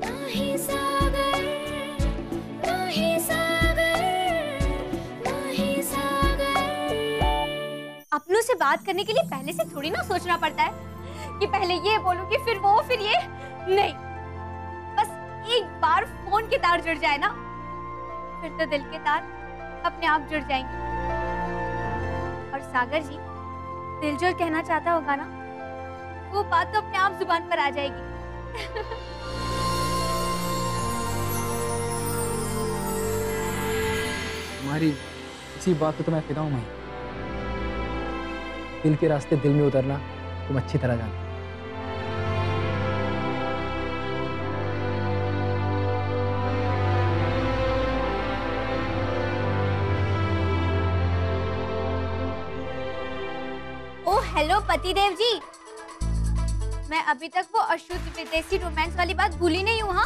नहीं सागर, नहीं सागर, नहीं सागर। अपनों से बात करने के लिए पहले से थोड़ी ना सोचना पड़ता है कि पहले ये बोलूंगी फिर वो फिर ये। नहीं, बस एक बार फोन के तार जुड़ जाए ना, फिर तो दिल के तार अपने आप जुड़ जाएंगे। और सागर जी दिल जो कहना चाहता होगा ना, वो बात तो अपने आप जुबान पर आ जाएगी। तुम्हारी इसी बात पे तो मैं फिदा हूं मैं। दिल के रास्ते दिल में उतरना तुम अच्छी तरह जानते हो। हेलो पतिदेव जी, मैं अभी तक वो अशुद्ध विदेशी रोमांस वाली बात भूली नहीं हूँ। हाँ,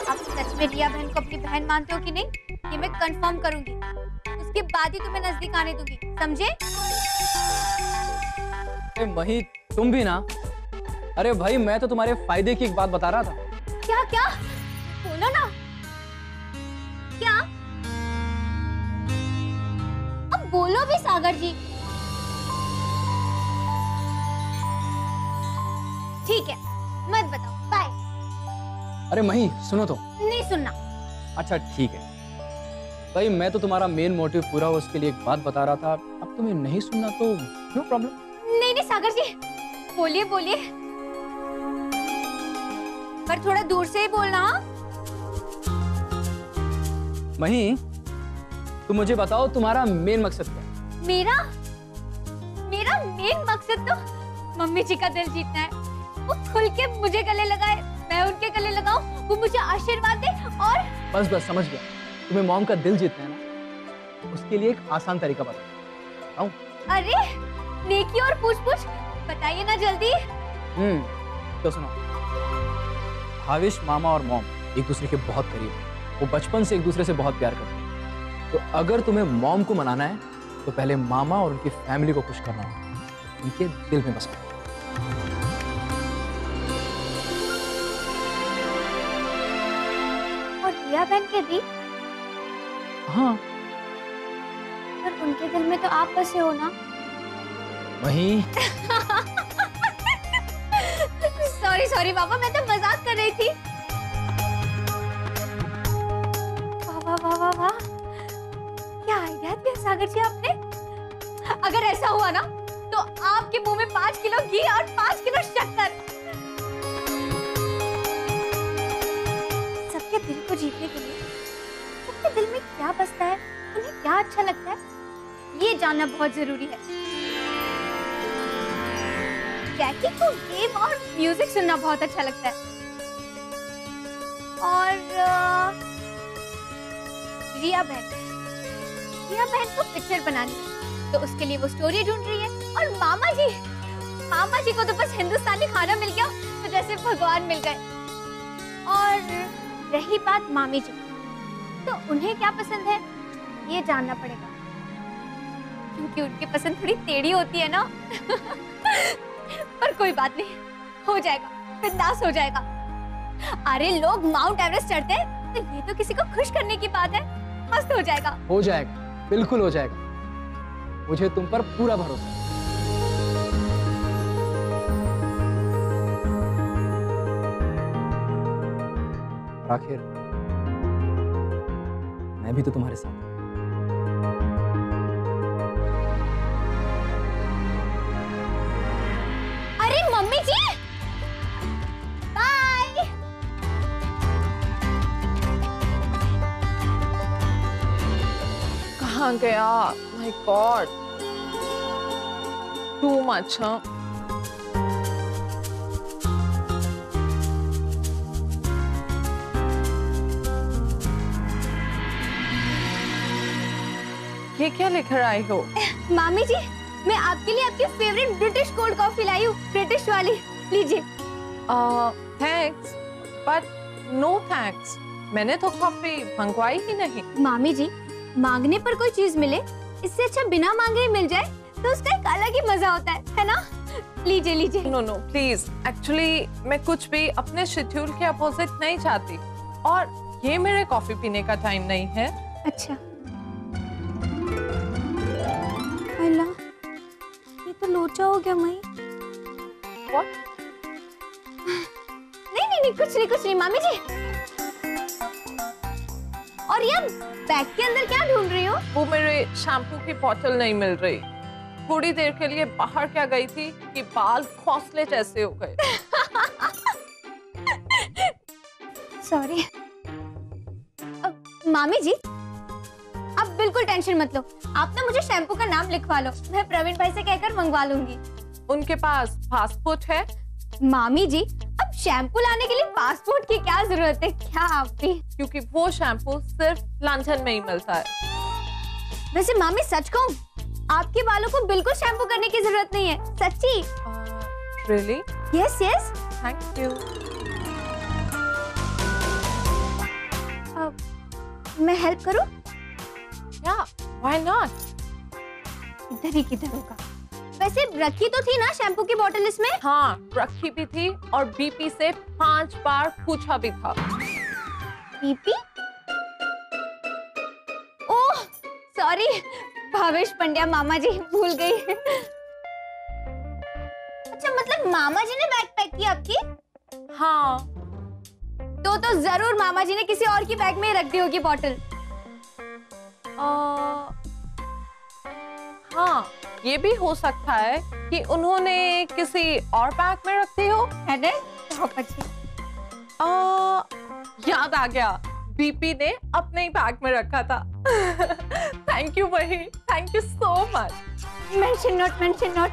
आप सच में रिया बहन को अपनी बहन मानते हो कि नहीं, ये मैं कंफर्म करूंगी। उसके बाद ही तुम्हें नजदीक आने दूंगी, समझे? मही तुम भी ना। अरे भाई मैं तो तुम्हारे फायदे की एक बात बता रहा था। क्या क्या? बोलो ना। क्या? अब बोलो भी सागर जी। ठीक है, मत बताओ, बाय। अरे मही सुनो तो। नहीं सुनना। अच्छा ठीक है भाई, मैं तो तुम्हारा मेन मोटिव पूरा हो उसके लिए एक बात बता रहा था। अब तुम्हें नहीं सुनना तो नो प्रॉब्लम। नहीं नहीं सागर जी, बोलिए बोलिए, पर थोड़ा दूर से ही बोलना। मही तुम मुझे बताओ तुम्हारा मेन मकसद क्या है? मेरा मेन मकसद तो मम्मी जी का दिल जीतना है। वो खुल के मुझे गले लगाए, मैं उनके गले लगाऊं, वो मुझे आशीर्वाद दे। और बस समझ गया। तुम्हें मॉम का दिल जीतना है ना, उसके लिए एक आसान तरीका बताऊं? अरे नेकी और पूछ बताइए ना जल्दी। तो सुनो, भाविश मामा और मॉम एक दूसरे के बहुत करीब हैं। वो बचपन से एक दूसरे से बहुत प्यार करते हैं। तो अगर तुम्हें मॉम को मनाना है तो पहले मामा और उनकी फैमिली को खुश करना होगा, उनके दिल में बसना। और रिया बहन के भी? हाँ, पर उनके दिल में तो आप बसे हो ना। वही। सॉरी बाबा, मैं तो मजाक कर रही थी। वाह, क्या आइडिया दिया सागर जी आपने। अगर ऐसा हुआ ना तो आपके मुंह में 5 किलो घी और 5 किलो शक्कर। सबके दिल को जीतने के लिए सबके दिल में क्या बसता है, उन्हें क्या अच्छा लगता है, ये जानना बहुत जरूरी है। जैकी को गेम और म्यूजिक सुनना बहुत अच्छा लगता है, और रिया बहन को पिक्चर बनानी है, तो उसके लिए वो स्टोरी ढूंढ रही है। और मामा जी को तो बस हिंदुस्तानी खाना मिल गया तो जैसे भगवान मिल गए। और रही बात मामी जी, तो उन्हें क्या पसंद है ये जानना पड़ेगा, क्योंकि उनकी पसंद थोड़ी टेढ़ी होती है ना। पर कोई बात नहीं, हो जाएगा, बिंदास हो जाएगा। अरे लोग माउंट एवरेस्ट चढ़ते हैं तो ये तो किसी को खुश करने की बात है, मस्त हो जाएगा। हो जाएगा, बिल्कुल हो जाएगा, मुझे तुम पर पूरा भरोसा है। आखिर मैं भी तो तुम्हारे साथ हूं। अरे मम्मी जी, बाय। कहाँ गया? My God, too much. ये क्या लेकर आई हो? मामी जी, मैं आपके लिए आपकी फेवरेट ब्रिटिश कोल्ड कॉफी लाई हूँ, ब्रिटिश वाली, लीजिए। थैंक्स, बट नो थैंक्स, मैंने तो कॉफी मंगवाई ही नहीं। मामी जी, मांगने पर कोई चीज मिले, इससे अच्छा बिना मांगे ही मिल जाए तो उसका एक अलग ही मजा होता है ना? लीजिए लीजिए। नो नो प्लीज, एक्चुअली मैं कुछ भी अपने शेड्यूल के अपोजिट नहीं चाहती, और ये मेरे कॉफी पीने का टाइम नहीं है। अच्छा। अल्लाह, ये तो लोचा हो गया मई। What? नहीं, कुछ नहीं मामी जी। और ये बैग के अंदर क्या ढूंढ रही हो? वो मेरे शैम्पू की बोतल नहीं मिल रही। थोड़ी देर के लिए बाहर क्या गई थी कि बाल खौसले जैसे हो गए। सॉरी। मामी जी, अब बिल्कुल टेंशन मत लो। आप ना मुझे शैम्पू का नाम लिखवा लो, मैं प्रवीण भाई से कहकर मंगवा लूंगी। उनके पास पासपोर्ट है? मामी जी, अब शैम्पू लाने के लिए पासपोर्ट की क्या जरूरत है? क्या आप भी? क्योंकि वो शैम्पू सिर्फ लंदन में ही मिलता है। वैसे मामी सच कहूं, आपके बालों को बिल्कुल शैम्पू करने की जरूरत नहीं है, सच्ची। Really? Yes yes. Thank you. मैं हेल्प करूं? Yeah, why not? इधर ही किधर होगा। वैसे रखी तो थी ना शैम्पू की बोतल इसमें? हाँ, रखी भी थी और बीपी से 5 बार पूछा भी था। बीपी? ओह, सॉरी, भावेश पंड्या मामा जी, भूल गई। अच्छा, मतलब मामा जी ने बैग पैक की आपकी? हाँ। तो जरूर मामा जी ने किसी और की बैग में रख दी होगी बोतल। हाँ, ये भी हो सकता है कि उन्होंने किसी और बैग में रख दी हो। है ना? बहुत अच्छी। याद आ गया, बीपी ने अपने ही बैग में रखा था। थैंक यू बहन, thank you so much. Mention note.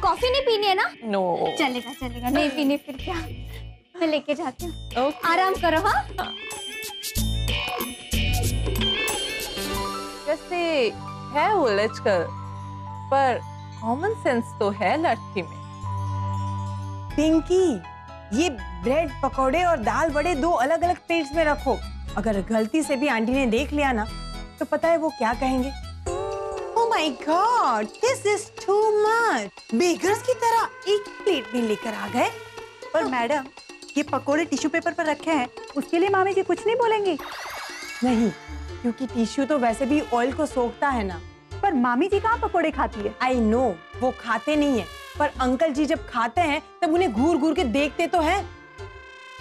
Coffee नहीं पीनी है ना? नो। चलेगा, नहीं पीनी फिर क्या, मैं लेके जाती हूँ। Okay. आराम करो। हाँ, वैसे है उलझ कर, पर कॉमन सेंस तो है लड़की में। पिंकी, ये ब्रेड पकौड़े और दाल बड़े 2 अलग-अलग प्लेट्स में रखो। अगर गलती से भी आंटी ने देख लिया ना, तो पता है वो क्या कहेंगे? Oh my God, this is too much. Beggars की तरह एक प्लेट में लेकर आ गए। पर मैडम, ये पकोड़े टिश्यू पेपर पर रखे हैं, उसके लिए मामी जी कुछ नहीं बोलेंगी? नहीं, क्योंकि टिश्यू तो वैसे भी ऑयल को सोखता है ना। पर मामी जी कहाँ पकोड़े खाती है? I know, वो खाते नहीं है, पर अंकल जी जब खाते हैं तब उन्हें घूर-घूर के देखते तो हैं।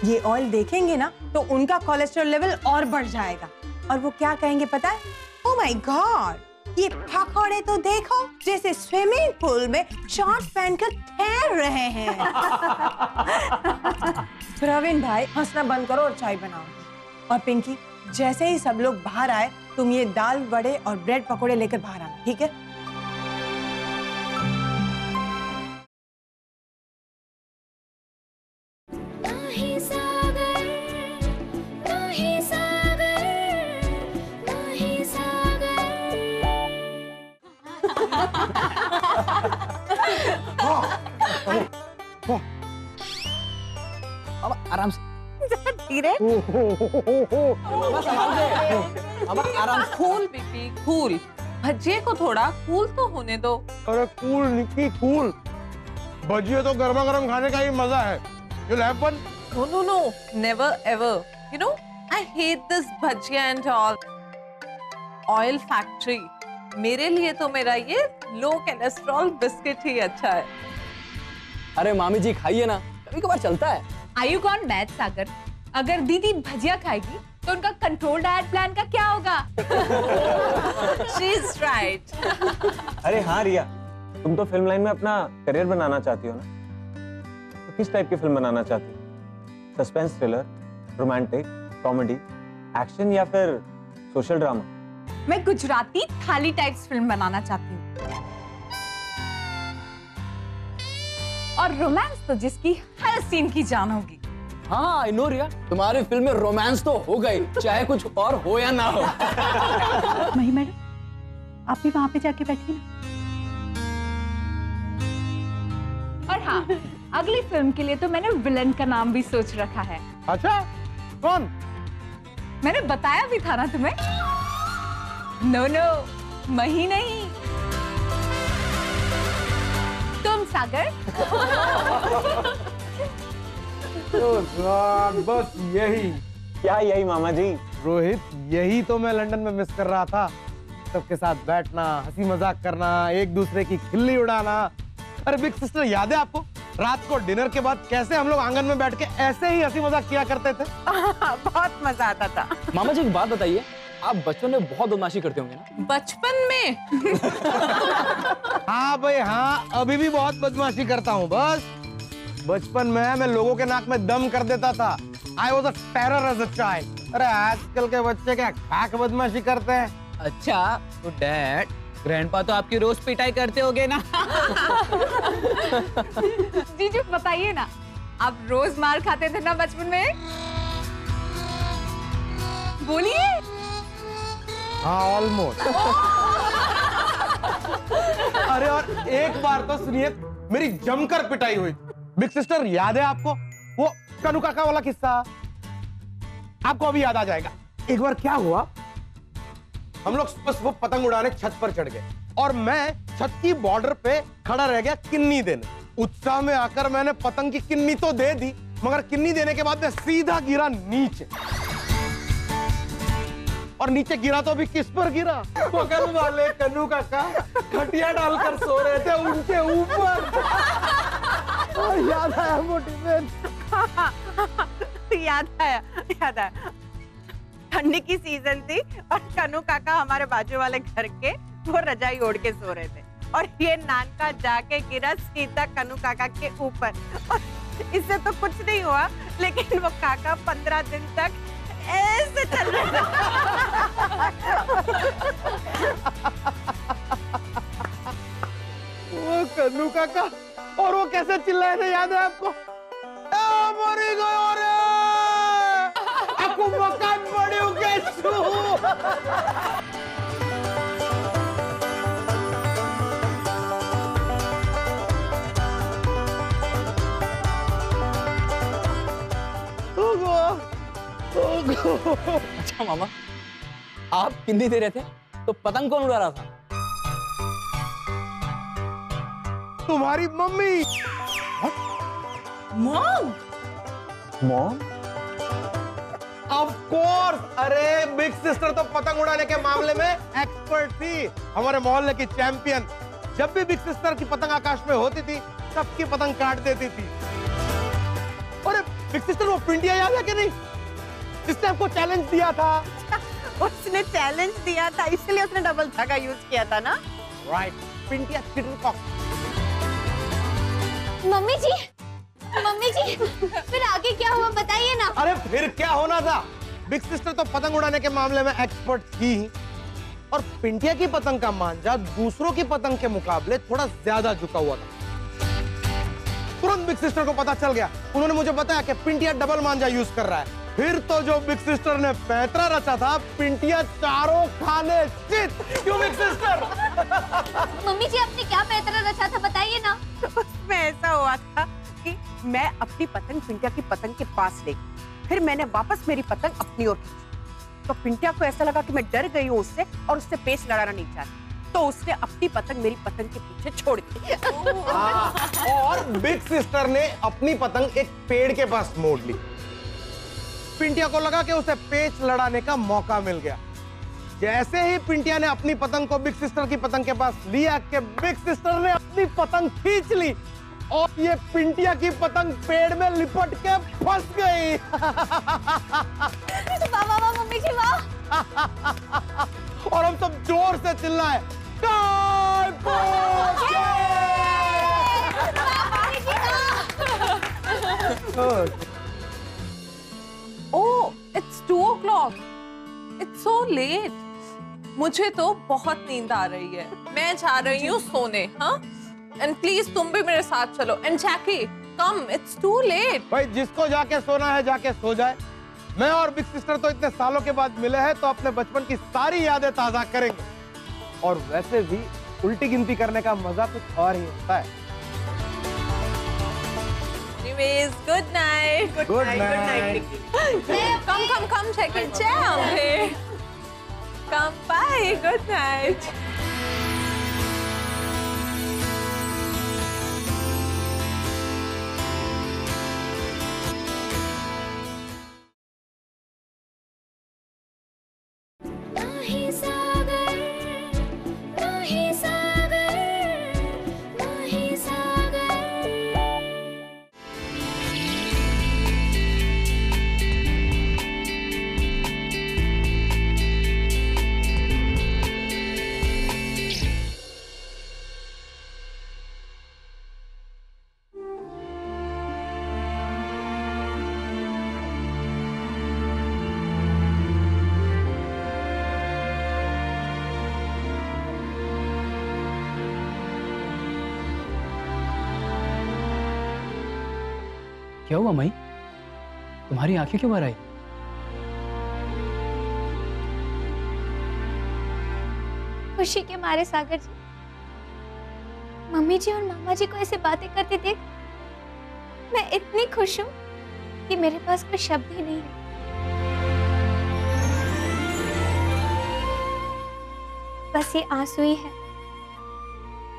ये ऑयल देखेंगे ना तो उनका कोलेस्ट्रॉल लेवल और बढ़ जाएगा, और वो क्या कहेंगे पता है? Oh my God, ये पकोड़े तो देखो जैसे स्विमिंग पूल में शॉर्ट पहनकर तैर रहे हैं। प्रवीण भाई, हंसना बंद करो और चाय बनाओ। और पिंकी, जैसे ही सब लोग बाहर आए, तुम ये दाल वड़े और ब्रेड पकोड़े लेकर बाहर आना, ठीक है? अब आराम से। धीरे। अब आराम से। Cool BP, cool. भजिए को थोड़ा कूल तो होने दो। अरे कूल निकी, कूल। भजिए तो गर्मा गर्म खाने का ही मजा है। You'll have fun? No, never ever. You know, I hate this bhajia and all. Oil factory. मेरे लिए तो मेरा ये लो कोलेस्ट्रॉल बिस्किट ही अच्छा है। अरे मामी जी, खाइए ना, कभी कभार चलता है। Are you gone mad, सागर? अगर दीदी भजिया खाएगी तो उनका कंट्रोल डाइट प्लान का क्या होगा? She's right. अरे हाँ रिया, तुम तो फिल्म लाइन में अपना करियर बनाना चाहती हो ना? तो किस टाइप की फिल्म बनाना चाहती हो? Suspense thriller, romantic, comedy, action या फिर सोशल ड्रामा? मैं गुजराती थाली टाइप्स फिल्म बनाना चाहती हूँ, और रोमांस तो जिसकी हर सीन की जान होगी। हाँ, आई नो रिया, तुम्हारी फिल्म में रोमांस तो हो गई, चाहे कुछ और हो या ना हो। मही मैडम, आप भी वहाँ पे जाके बैठिए ना। और हाँ, अगली फिल्म के लिए तो मैंने विलन का नाम भी सोच रखा है। अच्छा, कौन? मैंने बताया भी था ना तुम्हें। नो, मही नहीं, सागर। तो बस यही। क्या यही मामा जी? रोहित, यही तो मैं लंदन में मिस कर रहा था। सबके साथ बैठना, हंसी मजाक करना, एक दूसरे की खिल्ली उड़ाना। अरे बिग सिस्टर, याद है आपको रात को डिनर के बाद कैसे हम लोग आंगन में बैठ के ऐसे ही हंसी मजाक किया करते थे? बहुत मजा आता था। मामा जी एक बात बताइए, आप बचपन में बहुत बदमाशी करते होंगे ना? बचपन में? हाँ भाई हाँ, अभी भी बहुत बदमाशी करता हूँ। बस बचपन में मैं लोगों के नाक में दम कर देता था। I was a terror as a child। अरे आजकल के बच्चे क्या खाक बदमाशी करते हैं। अच्छा तो डैड, ग्रैंडपा तो आपकी रोज पिटाई करते होगे ना? जीजू बताइए ना, आप रोज मार खाते थे ना बचपन में? बोलिए। हाँ ऑलमोस्ट। अरे और एक बार तो सुनिए, मेरी जमकर पिटाई हुई। बिग सिस्टर याद है आपको वो कनु काका वाला किस्सा? आपको अभी याद आ जाएगा। एक बार क्या हुआ, हम लोग बस वो पतंग उड़ाने छत पर चढ़ गए और मैं छत की बॉर्डर पे खड़ा रह गया किन्नी देने। उत्साह में आकर मैंने पतंग की किन्नी तो दे दी, मगर किन्नी देने के बाद मैं सीधा गिरा नीचे। और नीचे गिरा तो अभी किस पर गिरा? बगल वाले कन्नू काका खटिया डालकर सो रहे थे, उनके ऊपर। याद आया मोटिवेट। याद आया। ठंडी की सीजन थी और कन्नू काका हमारे बाजू वाले घर के वो रजाई ओढ़ के सो रहे थे और ये नानका जाके गिरा सीधा कन्नू काका के ऊपर। और इससे तो कुछ नहीं हुआ, लेकिन वो काका 15 दिन तक ऐसे चल रहा था। वो कन्नू काका, और वो कैसे चिल्लाए थे याद है आपको? मरी गयो रे, आपको मकान पड़ियो कैसू। अच्छा मामा, आप किन्नी दे रहे थे तो पतंग कौन उड़ा रहा था? तुम्हारी mummy. Mom? Mom? Of course. अरे बिग सिस्टर तो पतंग उड़ाने के मामले में एक्सपर्ट थी, हमारे मोहल्ले की चैंपियन। जब भी बिग सिस्टर की पतंग आकाश में होती थी, सबकी पतंग काट देती थी। अरे बिग सिस्टर वो पिंडिया याद है कि नहीं, जिसने आपको चैलेंज दिया था? उसने चैलेंज दिया था, इसलिए उसने डबल धागा यूज किया था ना? राइट, पिंडिया चिटरकॉक। मम्मी जी फिर आगे क्या हुआ बताइए ना। अरे फिर क्या होना था, बिग सिस्टर तो पतंग उड़ाने के मामले में एक्सपर्ट थी और पिंटिया की पतंग का मांझा दूसरों की पतंग के मुकाबले थोड़ा ज्यादा झुका हुआ था। तुरंत बिग सिस्टर को पता चल गया, उन्होंने मुझे बताया कि पिंटिया डबल मांझा यूज कर रहा है। फिर तो जो बिग सिस्टर ने पैंतरा रचा था, पिंटिया चारों खाने चित। क्यों बिग सिस्टर? मम्मी जी आपने क्या पैतरा रचा था बताइए ना। उसमें ऐसा हुआ था कि मैं अपनी पतंग पिंटिया की पतंग के पास ले गई, फिर मैंने वापस मेरी पतंग अपनी ओर खींची। तो पिंटिया को ऐसा लगा कि मैं डर गई हूँ उससे और उससे पेच लड़ाना नहीं चाहती, तो उसने अपनी पतंग मेरी पतंग के पीछे छोड़ दी। और बिग सिस्टर ने अपनी पतंग एक पेड़ के पास मोड़ ली। पिंटिया को लगा कि उसे पेच लड़ाने का मौका मिल गया। जैसे ही पिंटिया ने अपनी पतंग को बिग सिस्टर की पतंग के पास लिया कि बिग सिस्टर ने अपनी पतंग खींच ली और ये पिंटिया की पतंग पेड़ में लिपट के फंस गई। वाह वाह वाह मम्मी जी वाह। और हम सब जोर से चिल्लाए, काय Oh, it's 2 o'clock. It's so late. मुझे तो बहुत नींद आ रही है, मैं जा रही हूँ सोने। हाँ, and please तुम भी मेरे साथ चलो। And Jackie, come, it's too late. भाई जिसको जाके सोना है जाके सो जाए। मैं और बिग सिस्टर तो इतने सालों के बाद मिले हैं, तो अपने बचपन की सारी यादें ताजा करेंगे। और वैसे भी उल्टी गिनती करने का मजा कुछ और ही होता है। Anyways, good night. Good night. Come, Jackie, jam. Come, bye. Good night. क्या हुआ मई? तुम्हारी आंखें क्यों भर आई? खुशी के मारे सागर जी, मम्मी जी और मामा जी को ऐसे बातें करते देख मैं इतनी खुश हूँ कि मेरे पास कोई शब्द ही नहीं है। बस ये आंसू ही है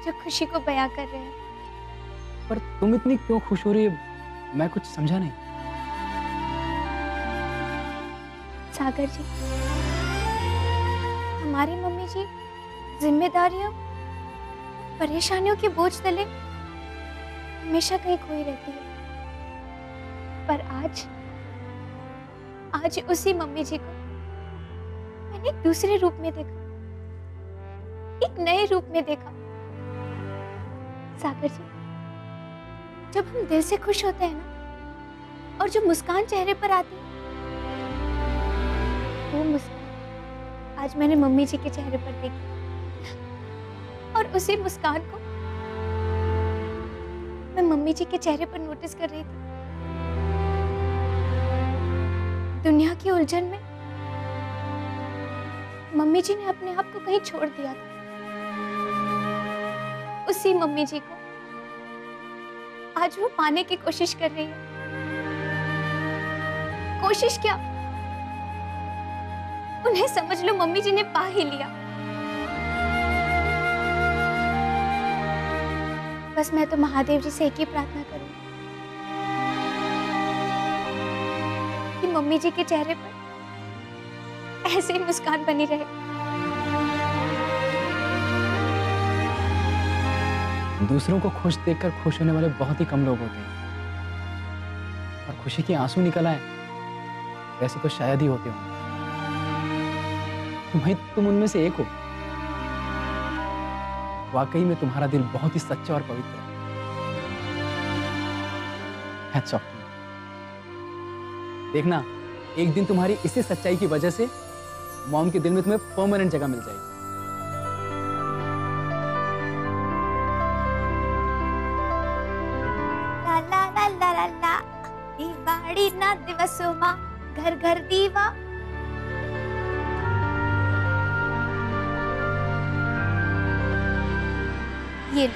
जो खुशी को बयां कर रहे हैं। पर तुम इतनी क्यों खुश हो रही है? मैं कुछ समझा नहीं। सागर जी, हमारी मम्मी जी जिम्मेदारियों, परेशानियों के बोझ तले हमेशा कहीं खोई रहती है। पर आज उसी मम्मी जी को मैंने एक दूसरे रूप में देखा, एक नए रूप में देखा। सागर जी, जब हम दिल से खुश होते हैं ना, और जो मुस्कान चेहरे पर आती है, वो मुस्कान आज मैंने मम्मी जी के चेहरे पर देखी। और उसी मुस्कान को मैं मम्मी जी के चेहरे पर नोटिस कर रही थी। दुनिया की उलझन में मम्मी जी ने अपने आप को कहीं छोड़ दिया था। उसी मम्मी जी को आज वो पाने की कोशिश कर रही है। कोशिश क्या, उन्हें समझ लो मम्मी जी ने पा ही लिया। बस मैं तो महादेव जी से एक ही प्रार्थना करूंगी कि मम्मी जी के चेहरे पर ऐसे ही मुस्कान बनी रहे। दूसरों को खुश देखकर खुश होने वाले बहुत ही कम लोग होते हैं, और खुशी के आंसू निकल आए वैसे तो शायद ही होते होंगे। भाई तुम उनमें से एक हो। वाकई में तुम्हारा दिल बहुत ही सच्चा और पवित्र है। Hats off. देखना, एक दिन तुम्हारी इसी सच्चाई की वजह से मॉम के दिल में तुम्हें परमानेंट जगह मिल जाएगी। ला ला ला ला ला ला, दिवाड़ी ना दिवसों मां, घर घर दीवा। ये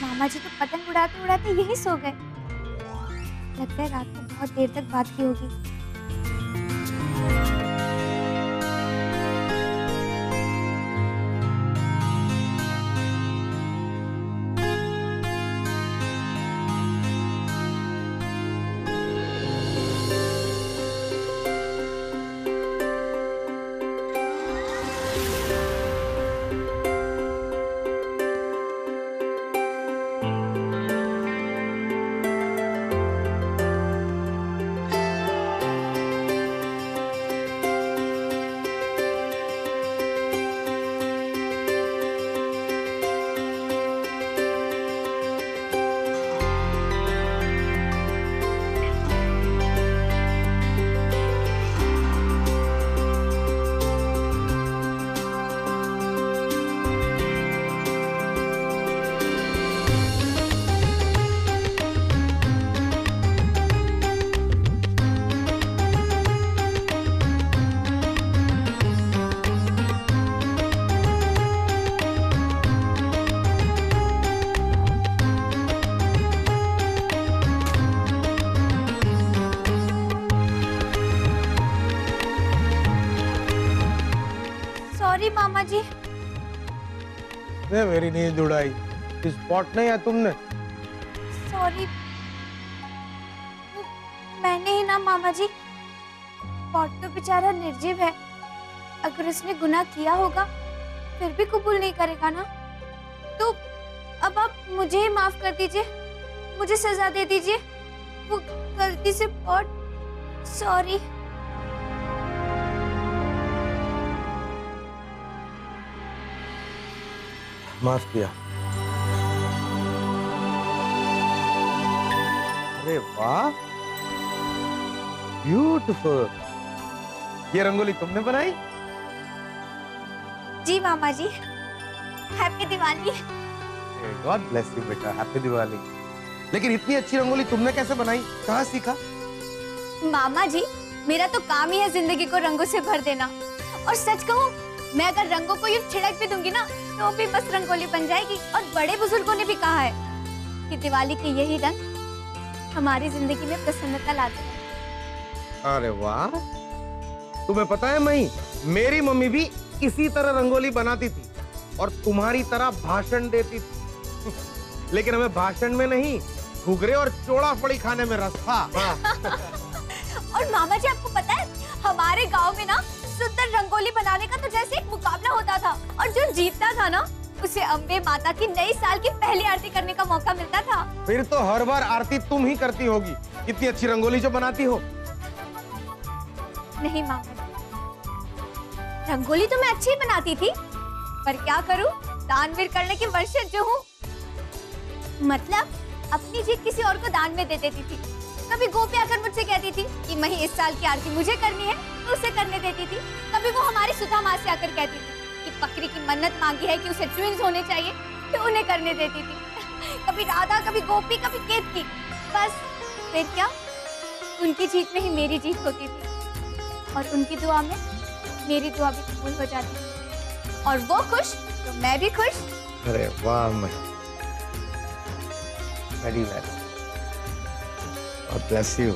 मामा जी तो पतंग उड़ाते उड़ाते यही सो गए। लगता है रात को बहुत देर तक बात की होगी। सॉरी मामा जी। ने मेरी नींद उड़ाई। स्पॉट नहीं है तुमने? सॉरी, मैंने ही ना मामा जी। पॉट तो बेचारा निर्जीव है, अगर उसने गुनाह किया होगा फिर भी कबूल नहीं करेगा ना। तो अब आप मुझे ही माफ कर दीजिए, मुझे सजा दे दीजिए। वो गलती से पॉट, सॉरी। माफ किया। अरे वाह, ब्यूटीफुल। ये रंगोली तुमने बनाई? जी मामा जी, happy Diwali. God bless you बेटा, हैप्पी दिवाली। लेकिन इतनी अच्छी रंगोली तुमने कैसे बनाई, कहाँ सीखा? मामा जी, मेरा तो काम ही है जिंदगी को रंगों से भर देना। और सच कहूँ, मैं अगर रंगों को यूं छिड़क भी दूंगी ना तो भी बस रंगोली बन जाएगी। और बड़े बुजुर्गों ने भी कहा है कि दिवाली के यही रंग हमारी जिंदगी में प्रसन्नता लाते हैं। अरे वाह, तुम्हें पता है मई, मेरी मम्मी भी इसी तरह रंगोली बनाती थी और तुम्हारी तरह भाषण देती थी। लेकिन हमें भाषण में नहीं, घुघरे और चोड़ा फड़ी खाने में रस था। और मामा जी, आपको पता है हमारे गांव में ना सुंदर रंगोली बनाने का तो जैसे एक मुकाबला होता था, और जो जीतता था ना उसे अम्बे माता की नई साल की पहली आरती करने का मौका मिलता था। फिर तो हर बार आरती तुम ही करती होगी, इतनी अच्छी रंगोली जो बनाती हो। नहीं मामा जी, रंगोली तो मैं अच्छी ही बनाती थी, पर क्या करूं, दानवीर करने की वंशज जो हूँ। मतलब अपनी जीत किसी और को दान में दे देती थी। कभी गोपी आकर मुझसे कहती थी कि मही इस साल की आरती मुझे करनी है, तो उसे करने देती थी। कभी वो हमारी सुधा माँ से आकर कहती थी कि बकरी की मन्नत मांगी है कि उसे ट्विंस होने चाहिए, तो उन्हें करने देती थी। कभी राधा, कभी गोपी, कभी केतकी। बस फिर क्या, उनकी जीत में ही मेरी जीत होती थी, और उनकी दुआ में मेरी दुआ भी कबूल हो जाती थी। और वो खुश तो मैं भी खुश। अरे वाह मही, very well, God bless you.